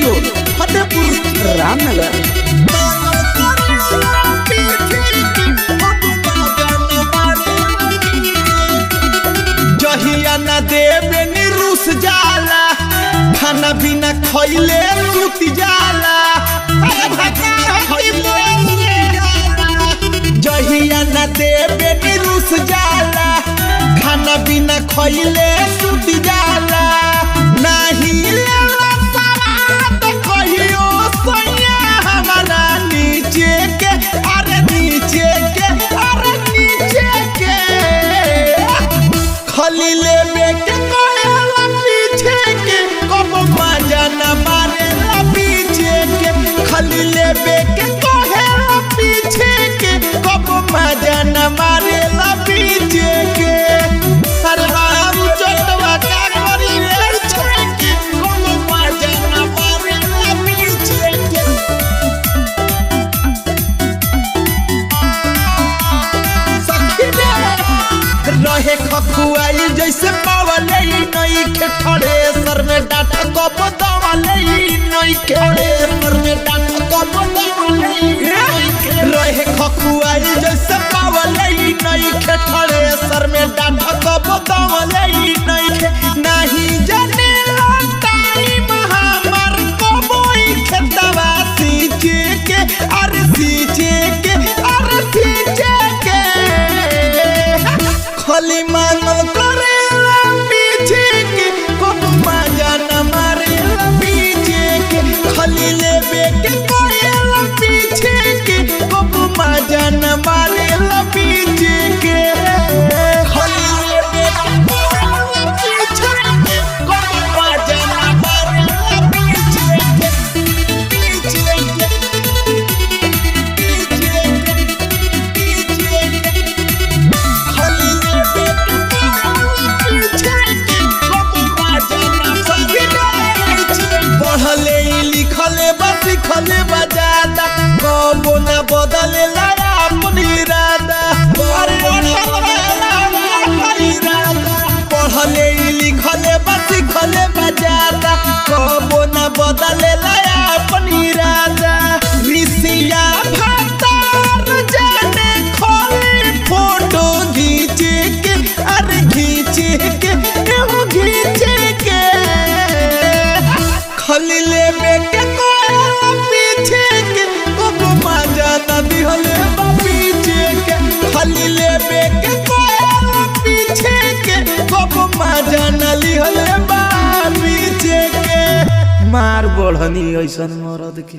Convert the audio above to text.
Studio Fatehpur Ramnagar. जहिया न देवे नी रूस जाला, खाना बिना खइले सुत जाला। जहिया न देवे नी रूस जाला, खाना बिना खइले सुत जाला। नाही लेला सवार तो कहियो सैया हमारा नीचे के, अरे नीचे के, अरे नीचे के। खली लेवे के कहेला पीछे के, कब मजा न मारेला पीछे के। खली लेवे के कहेला पीछे के, कब मजा न मारेला पीछे के। अरे बाबू चटवा का करी रे छेके, कब मजा न मारेला पीछे के। सखी रहे खखुआई जैसे पावले नई के ठड़े सर में डांट कब दवाले नई के सर में डांट कब दवाले रहे खखुआई जैसे पावले नई के ठड़े सर में डांट कब दवाले नई के। नहीं जाने टाइम हमार कबई खेतवा सींचे के, अरे सींचे के, अरे सींचे के। खली मानल करेला पीछे के, कब मजा न मारेला पीछे के। खली लेवे के करेला पीछे के, कब मजा न मारेला पीछे के। खली लेवे के करेला पीछे के, कब मजा न मारेला पीछे के। पीछे के, पीछे के, खली पढ़ले लिखले बस लिखले बजादा, कबो न बदले लाया अपनी इरादा। पढ़ले लिखले बस लिखले बजादा, कबो न बदले लाया अपनी इरादा। ऋषिया भातार जाने खोले फोटो घींचे के, अरे घींचे के, एहो घींचे के। खली लेवे के कहेला पीछे के, कब मजा न दिहले बा पीछे के। खली लेवे के कहेला पीछे के, कब मजा न लिहले बा पीछे के। मार बढ़नी ऐसन मरद के।